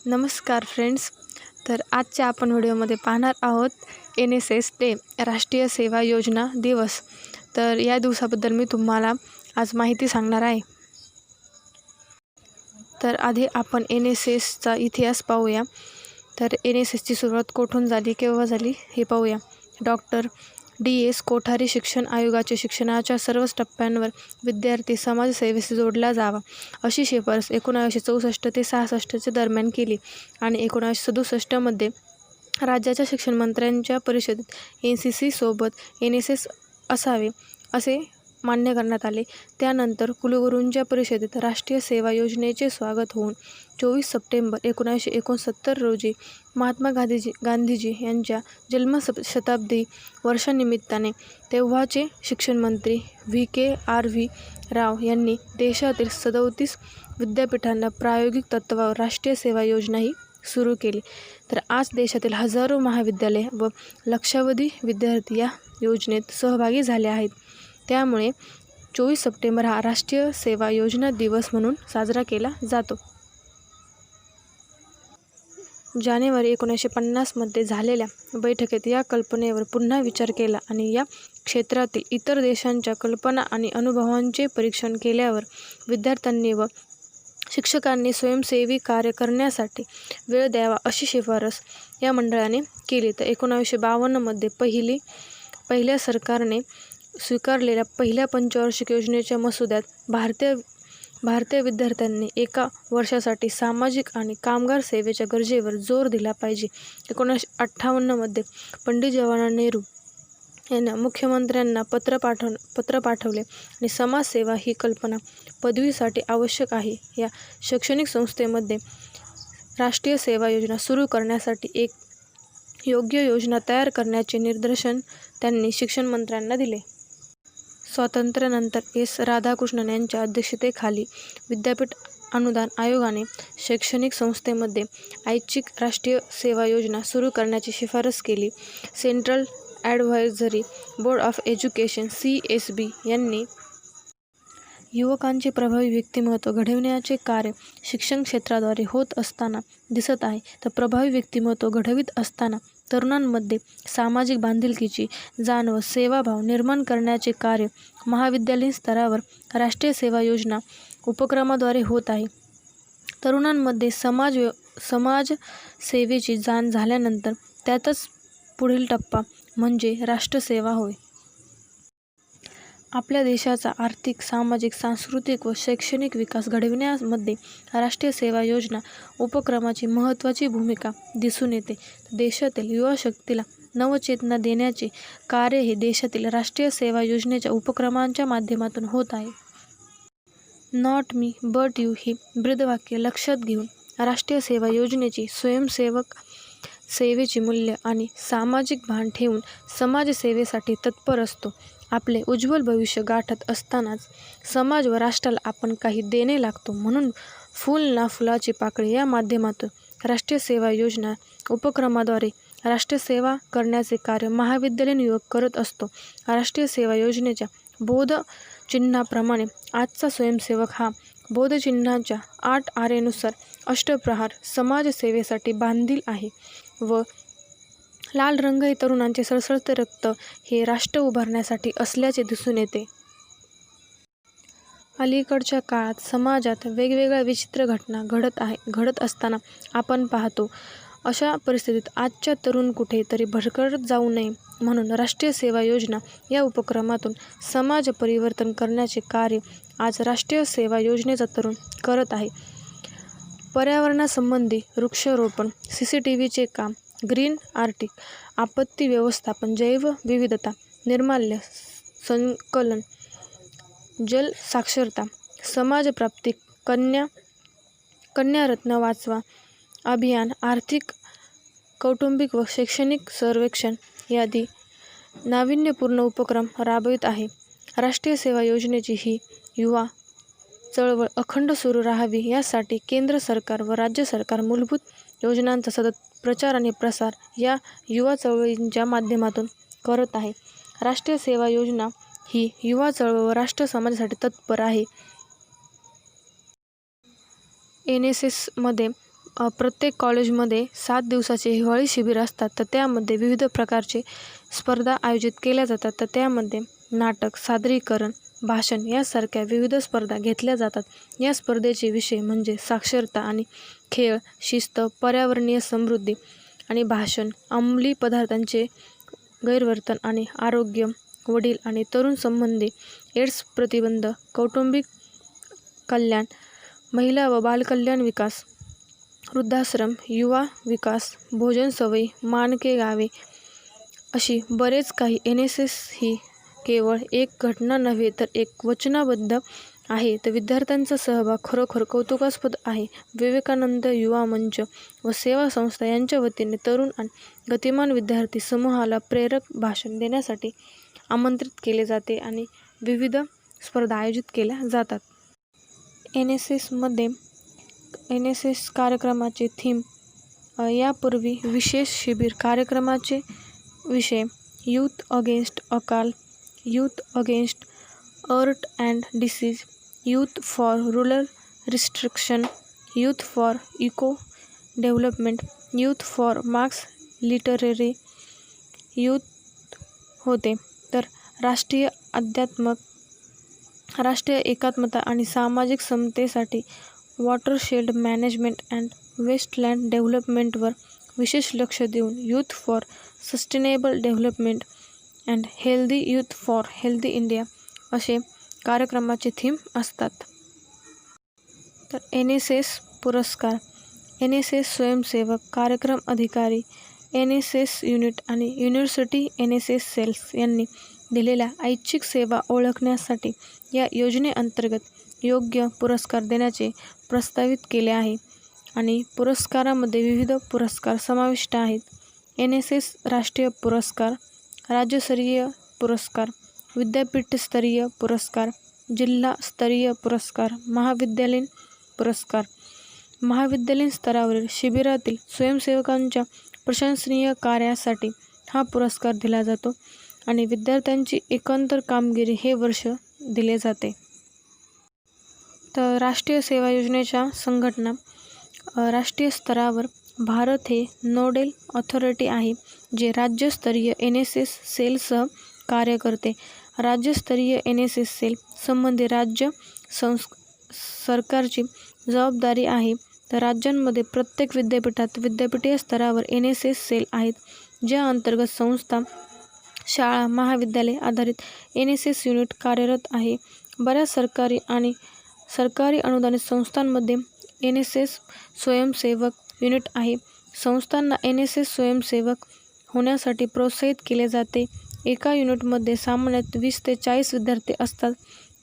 नमस्कार फ्रेंड्स. तर आजच्या आपण व्हिडिओमध्ये पाहणार आहोत NSS डे, राष्ट्रीय सेवा योजना दिवस. तर या दिवसाबद्दल मी तुम्हाला आज माहिती सांगणार आहे. तर आधी आपण NSSचा इतिहास पाहूया. तर NSSची सुरुवात कोठून झाली, केव्हा झाली हे पाहूया. डॉक्टर DS कोठारी शिक्षण आयोगाचे शिक्षणाच्या सर्वच टप्प्यांवर विद्यार्थी समाजसेवेशी जोडला जावा अशी शिफारस 1964 ते 66 दरम्यान केली आणि 1967 राज्याच्या शिक्षण मंत्र्यांच्या परिषदेत NCC सोबत NSS असावे असे मान्य करण्यात आले. त्यानंतर कुलगुरूंच्या परिषदेत राष्ट्रीय सेवा योजनेचे स्वागत होऊन 24 सप्टेंबर 1969 रोजी महात्मा गांधीजी यांच्या जन्मशताब्दी वर्षानिमित्ताने तेव्हाचे शिक्षणमंत्री VKRV राव यांनी देशातील 37 विद्यापीठांना प्रायोगिक तत्त्वावर राष्ट्रीय सेवा योजना ही सुरू केली. तर आज देशातील हजारो महाविद्यालये व लक्षावधी विद्यार्थी या योजनेत सहभागी झाले आहेत. त्यामुळे 24 सप्टेंबर हा राष्ट्रीय सेवा योजना दिवस म्हणून साजरा केला जातो. जानेवारी 1950 झालेल्या बैठकीत या कल्पनेवर पुन्हा विचार केला आणि या क्षेत्रातील इतर देशांच्या कल्पना आणि अनुभवांचे परीक्षण केल्यावर विद्यार्थ्यांनी व शिक्षकांनी स्वयंसेवी कार्य करण्यासाठी वेळ द्यावा अशी शिफारस या मंडळाने केली. तर 1952 पहिल्या सरकारने स्वीकारलेल्या पहिल्या पंचवार्षिक योजनेच्या मसुद्यात भारतीय विद्यार्थ्यांनी एका वर्षासाठी सामाजिक आणि कामगार सेवेच्या गरजेवर जोर दिला पाहिजे. 1958 पंडित जवाहरलाल नेहरू यांना मुख्यमंत्र्यांना पत्र पाठवले आणि समाजसेवा ही कल्पना पदवीसाठी आवश्यक आहे. या शैक्षणिक संस्थेमध्ये राष्ट्रीय सेवा योजना सुरू करण्यासाठी एक योग्य योजना तयार करण्याचे निर्देशन त्यांनी शिक्षण मंत्र्यांना दिले. स्वातंत्र्यानंतर S. राधाकृष्णन यांच्या अध्यक्षतेखाली विद्यापीठ अनुदान आयोगाने शैक्षणिक संस्थेमध्ये ऐच्छिक राष्ट्रीय सेवा योजना सुरू करण्याची शिफारस केली. Central advisory board of education CSB यांनी युवकांचे प्रभावी व्यक्तिमत्व घडविण्याचे कार्य शिक्षण क्षेत्राद्वारे होत असताना दिसत आहे. तर प्रभावी व्यक्तिमत्व घडवित असताना तरुणांमध्ये सामाजिक बांधिलकीची जाण व सेवाभाव निर्माण करण्याचे कार्य महाविद्यालयीन स्तरावर राष्ट्रीय सेवा योजना उपक्रमाद्वारे होत आहे. तरुणांमध्ये समाजसेवेची जाण झाल्यानंतर त्यातच पुढील टप्पा म्हणजे राष्ट्रसेवा होय. आपल्या देशाचा आर्थिक, सामाजिक, सांस्कृतिक व शैक्षणिक विकास घडविण्यामध्ये राष्ट्रीय सेवा योजना उपक्रमाची महत्त्वाची भूमिका दिसून येते. देशातील युवा शक्तीला नवचेतना देण्याचे कार्य हे देशातील राष्ट्रीय सेवा योजनेच्या उपक्रमांच्या माध्यमातून होत आहे. नॉट मी बट यू ही ब्रीदवाक्य लक्षात घेऊन राष्ट्रीय सेवा योजनेची स्वयंसेवक सेवेची मूल्य आणि सामाजिक भान ठेवून समाजसेवेसाठी तत्पर असतो. आपले उज्ज्वल भविष्य गाठत असतानाच समाज व राष्ट्राला आपण काही देणे लागतो. म्हणून फूल ना फुलाची पाकळी या माध्यमातून राष्ट्रीय सेवा योजना उपक्रमाद्वारे राष्ट्रसेवा करण्याचे कार्य महाविद्यालयीन युवक करत असतो. राष्ट्रीय सेवा योजनेच्या बोधचिन्हाप्रमाणे आजचा स्वयंसेवक हा बोधचिन्हाच्या 8 आरेनुसार अष्टप्रहार समाजसेवेसाठी बांधील आहे व लाल रंग हे तरुणांचे सळसळते रक्त हे राष्ट्र उभारण्यासाठी असल्याचे दिसून येते. अलीकडच्या काळात समाजात वेगवेगळ्या विचित्र घटना घडत असताना आपण पाहतो. अशा परिस्थितीत आजच्या तरुण कुठेतरी भरकटत जाऊ नये म्हणून राष्ट्रीय सेवा योजना या उपक्रमातून समाज परिवर्तन करण्याचे कार्य आज राष्ट्रीय सेवा योजनेचा तरुण करत आहे. पर्यावरणासंबंधी वृक्षारोपण, CCTVचे काम, ग्रीन आर्टिक, आपत्ती व्यवस्थापन, जैवविविधता, निर्माल्य संकलन, जल साक्षरता, समाजप्राप्ती, कन्यारत्न वाचवा अभियान, आर्थिक, कौटुंबिक व शैक्षणिक सर्वेक्षण यादी नाविन्यपूर्ण उपक्रम राबवित आहे. राष्ट्रीय सेवा योजनेची ही युवा चळवळ अखंड सुरू राहावी यासाठी केंद्र सरकार व राज्य सरकार मूलभूत योजनांचा सतत प्रचार आणि प्रसार या युवा चळवळींच्या माध्यमातून करत आहे. राष्ट्रीय सेवा योजना ही युवा चळवळ व राष्ट्र समाजासाठी तत्पर आहे. NSSमध्ये प्रत्येक कॉलेजमध्ये 7 दिवसाचे हिवाळी शिबिर असतात. तर त्यामध्ये विविध प्रकारचे स्पर्धा आयोजित केल्या जातात. तर त्यामध्ये नाटक, सादरीकरण, भाषण यासारख्या विविध स्पर्धा घेतल्या जातात. या स्पर्धेचे विषय म्हणजे साक्षरता आणि खेळ, शिस्त, पर्यावरणीय समृद्धी आणि भाषण, अंमली पदार्थांचे गैरवर्तन आणि आरोग्य, वडील आणि तरुण संबंधी, एड्स प्रतिबंध, कौटुंबिक कल्याण, महिला व बालकल्याण विकास, वृद्धाश्रम, युवा विकास, भोजन सवयी, मानके गावे अशी बरेच काही. NSS ही केवळ एक घटना नव्हे तर एक वचनबद्ध आहे. तर विद्यार्थ्यांचा सहभाग खरोखर कौतुकास्पद आहे. विवेकानंद युवा मंच व सेवा संस्था यांच्या वतीने तरुण आणि गतिमान विद्यार्थी समूहाला प्रेरक भाषण देण्यासाठी आमंत्रित केले जाते आणि विविध स्पर्धा आयोजित केल्या जातात. NSS कार्यक्रमाचे थीम. यापूर्वी विशेष शिबिर कार्यक्रमाचे विषय: यूथ अगेन्स्ट अकाल, youth against dirt and disease, youth for rural restriction, youth for eco development, youth for mass literacy youth होते. तर राष्ट्रीय एकात्मता आणि सामाजिक समतेसाठी वॉटरशेड मॅनेजमेंट अँड वेस्टलँड डेव्हलपमेंटवर विशेष लक्ष देऊन youth for sustainable development and healthy youth for healthy India असे कार्यक्रमाचे थीम असतात. तर NSS पुरस्कार. NSS स्वयंसेवक, कार्यक्रम अधिकारी, NSS युनिट आणि युनिव्हर्सिटी NSS सेल्स यांनी दिलेल्या ऐच्छिक सेवा ओळखण्यासाठी या योजनेअंतर्गत योग्य पुरस्कार देण्याचे प्रस्तावित केले आहे आणि पुरस्कारामध्ये विविध पुरस्कार समाविष्ट आहेत. NSS राष्ट्रीय पुरस्कार, राज्यस्तरीय पुरस्कार, विद्यापीठस्तरीय पुरस्कार, जिल्हास्तरीय पुरस्कार, महाविद्यालयीन पुरस्कार. महाविद्यालयीन स्तरावरील शिबिरातील स्वयंसेवकांच्या प्रशंसनीय कार्यासाठी हा पुरस्कार दिला जातो आणि विद्यार्थ्यांची एकंदर कामगिरी हे वर्ष दिले जाते. तर राष्ट्रीय सेवा योजनेच्या संघटना. राष्ट्रीय स्तरावर भारत हे नोडेल ऑथॉरिटी आहे जे राज्यस्तरीय NSS सेलसह कार्य करते. राज्यस्तरीय NSS सेल संबंधी राज्य सरकारची जबाबदारी आहे. तर राज्यांमध्ये प्रत्येक विद्यापीठात विद्यापीठीय स्तरावर NSS सेल आहेत, ज्या अंतर्गत संस्था, शाळा, महाविद्यालय आधारित NSS युनिट कार्यरत आहे. बऱ्याच सरकारी आणि सरकारी अनुदानित संस्थांमध्ये NSS स्वयंसेवक युनिट आहे. संस्थांना NSS स्वयंसेवक होण्यासाठी प्रोत्साहित केले जाते. एका युनिटमध्ये सामान्यतः 20 ते 40 विद्यार्थी असतात.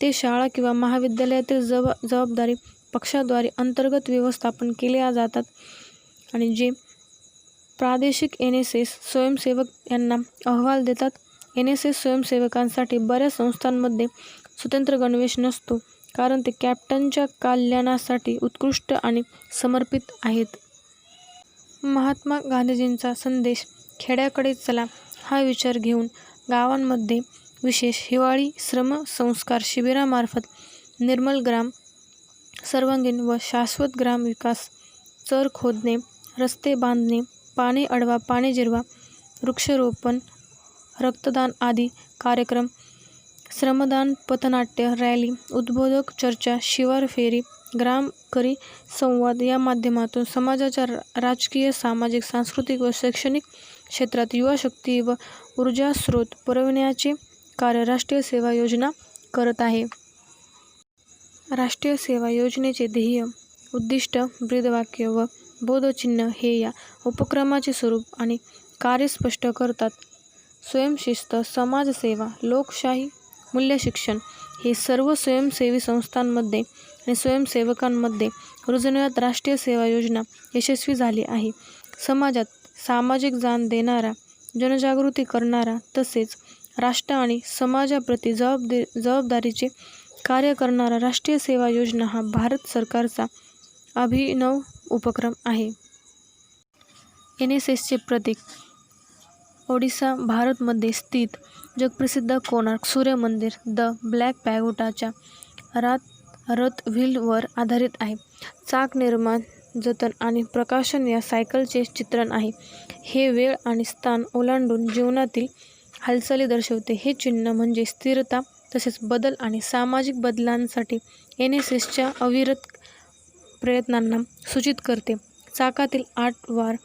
ते शाळा किंवा महाविद्यालयातील जबाबदारी पक्षाद्वारे अंतर्गत व्यवस्थापन केले जातात आणि जे प्रादेशिक NSS स्वयंसेवक यांना अहवाल देतात. NSS स्वयंसेवकांसाठी बऱ्याच संस्थांमध्ये स्वतंत्र गणवेश नसतो, कारण ते कॅप्टनच्या कल्याणासाठी उत्कृष्ट आणि समर्पित आहेत. महात्मा गांधीजींचा संदेश. खेड्याकडे चला हा विचार घेऊन गावांमध्ये विशेष हिवाळी श्रमसंस्कार शिबिरामार्फत निर्मल ग्राम, सर्वांगीण व शाश्वत ग्राम विकास, चर खोदणे, रस्ते बांधणे, पाणी अडवा पाणी जिरवा, वृक्षारोपण, रक्तदान आदी कार्यक्रम, श्रमदान, पथनाट्य, रॅली, उद्बोधक चर्चा, शिवार फेरी, ग्रामकरी संवाद या माध्यमातून समाजाच्या राजकीय, सामाजिक, सांस्कृतिक व शैक्षणिक क्षेत्रात युवाशक्ती व ऊर्जास्रोत पुरविण्याचे कार्य राष्ट्रीय सेवा योजना करत आहे. राष्ट्रीय सेवा योजनेचे ध्येय, उद्दिष्ट, ब्रीदवाक्य व बोधचिन्ह हे या उपक्रमाचे स्वरूप आणि कार्य स्पष्ट करतात. स्वयंशिस्त, समाजसेवा, लोकशाही, मूल्यशिक्षण हे सर्व स्वयंसेवी संस्थांमध्ये आणि स्वयंसेवकांमध्ये रुजवण्यात राष्ट्रीय सेवा योजना यशस्वी झाली आहे. समाजात सामाजिक जाण देणारा, जनजागृती करणारा तसेच राष्ट्र आणि समाजाप्रती जबाबदारीचे कार्य करणारा राष्ट्रीय सेवा योजना हा भारत सरकारचा अभिनव उपक्रम आहे. NSSचे प्रतीक. ओडिशा, भारतमध्ये स्थित जगप्रसिद्ध कोणार्क सूर्य मंदिर द ब्लॅक पॅगोडाच्या रथ व्हीलवर आधारित आहे. चाक निर्माण जतन आणि प्रकाशन या सायकलचे चित्रण आहे. हे वेळ आणि स्थान ओलांडून जीवनातील हालचाली दर्शवते. हे चिन्ह म्हणजे स्थिरता तसेच बदल आणि सामाजिक बदलांसाठी NSSच्या अविरत प्रयत्नांना सूचित करते. चाकातील 8 वार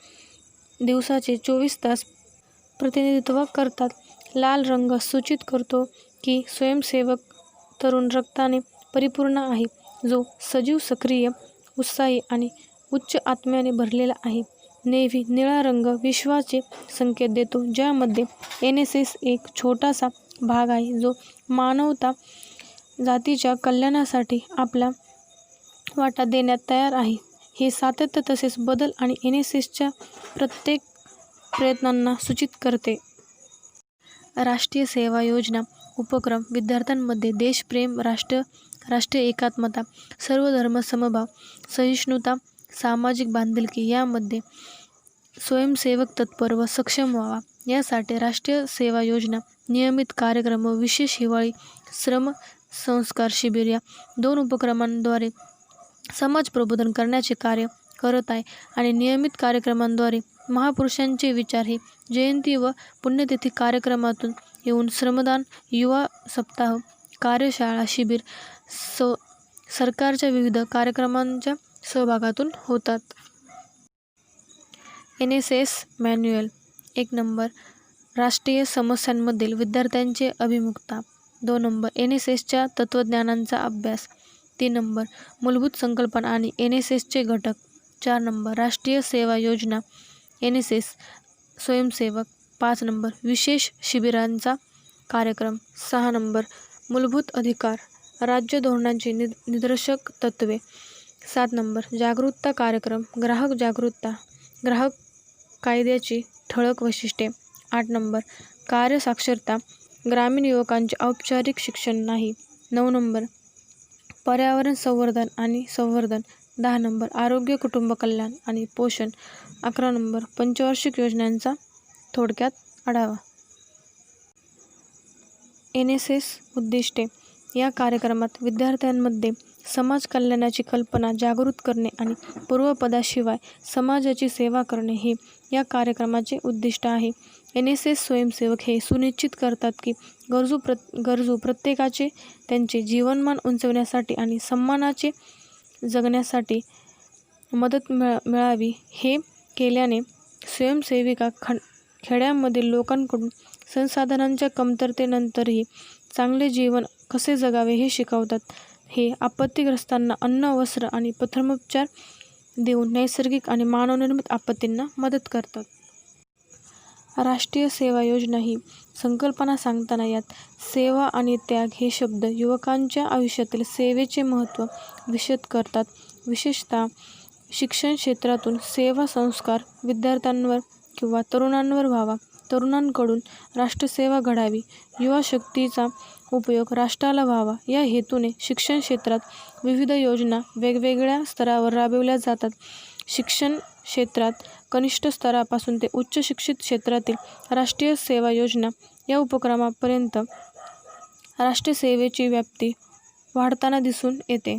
दिवसाचे 24 तास प्रतिनिधित्व करतात. लाल रंग सूचित करतो की स्वयंसेवक तरुण रक्ताने परिपूर्ण आहे, जो सजीव, सक्रिय, उत्साही आणि उच्च आत्म्याने भरलेला आहे. नेव्ही निळा रंग विश्वाचे संकेत देतो, ज्यामध्ये NSS एक छोटासा भाग आहे, जो मानवता जातीच्या कल्याणासाठी आपला वाटा देण्यात तयार आहे. हे सातत्य तसेच बदल आणि NSSच्या प्रत्येक प्रयत्नांना सूचित करते. राष्ट्रीय सेवा योजना उपक्रम विद्यार्थ्यांमध्ये देशप्रेम, राष्ट्रीय एकात्मता, सर्वधर्म समभाव, सहिष्णुता, सामाजिक बांधिलकी यामध्ये स्वयंसेवक तत्पर व सक्षम व्हावा, यासाठी राष्ट्रीय सेवा योजना नियमित कार्यक्रम व विशेष हिवाळी श्रम संस्कार शिबिर या 2 उपक्रमांद्वारे समाज प्रबोधन करण्याचे कार्य करत आहे. आणि नियमित कार्यक्रमांद्वारे महापुरुषांचे विचार हे जयंती व पुण्यतिथी कार्यक्रमातून येऊन श्रमदान, युवा सप्ताह, कार्यशाळा, शिबिर, सरकारच्या विविध कार्यक्रमांच्या सहभागातून होतात. NSS मॅन्युअल 1 नंबर राष्ट्रीय समस्यांमधील विद्यार्थ्यांची अभिमुखता. 2 नंबर NSSच्या तत्त्वज्ञानाचा अभ्यास. 3 नंबर मूलभूत संकल्पना आणि NSSचे घटक. 4 नंबर राष्ट्रीय सेवा योजना, NSS स्वयंसेवक. 5 नंबर विशेष शिबिरांचा कार्यक्रम. 6 नंबर मूलभूत अधिकार, राज्य धोरणांची निर्देशक तत्त्वे. 7 नंबर जागरूकता कार्यक्रम, ग्राहक जागरूकता, ग्राहक कायद्याची ठळक वैशिष्ट्ये. 8 नंबर कार्यसाक्षरता, ग्रामीण युवकांचे औपचारिक शिक्षण नाही. 9 नंबर पर्यावरण संवर्धन आणि संवर्धन. 10 नंबर आरोग्य, कुटुंब कल्याण आणि पोषण. 11 नंबर पंचवार्षिक योजनांचा थोडक्यात आढावा. NSS उद्दिष्टे. या कार्यक्रमात विद्यार्थ्यांमध्ये समाज कल्याणाची कल्पना जागृत करणे आणि पूर्वपदाशिवाय समाजाची सेवा करणे हे या कार्यक्रमाचे उद्दिष्ट आहे. NSS स्वयंसेवक हे सुनिश्चित करतात की गरजू प्रत्येकाचे त्यांचे जीवनमान उंचवण्यासाठी आणि सन्मानाचे जगण्यासाठी मदत मिळावी. हे केल्याने स्वयंसेविका खेड्यामधील लोकांकडून संसाधनांच्या कमतरतेनंतरही चांगले जीवन कसे जगावे हे शिकवतात. हे आपत्तीग्रस्तांना अन्न, वस्त्र आणि प्रथमोपचार देऊन नैसर्गिक आणि मानवनिर्मित आपत्तींना मदत करतात. राष्ट्रीय सेवा योजना ही संकल्पना सांगताना यात सेवा आणि त्याग हे शब्द युवकांच्या आयुष्यातील सेवेचे महत्त्व विशद करतात. विशेषतः शिक्षण क्षेत्रातून सेवा संस्कार विद्यार्थ्यांवर किंवा तरुणांवर व्हावा, तरुणांकडून राष्ट्रसेवा घडावी, युवा शक्तीचा उपयोग राष्ट्राला व्हावा, या हेतूने शिक्षण क्षेत्रात विविध योजना वेगवेगळ्या स्तरावर राबविल्या जातात. शिक्षण क्षेत्रात कनिष्ठ स्तरापासून ते उच्च शिक्षित क्षेत्रातील राष्ट्रीय सेवा योजना या उपक्रमापर्यंत राष्ट्रसेवेची व्याप्ती वाढताना दिसून येते.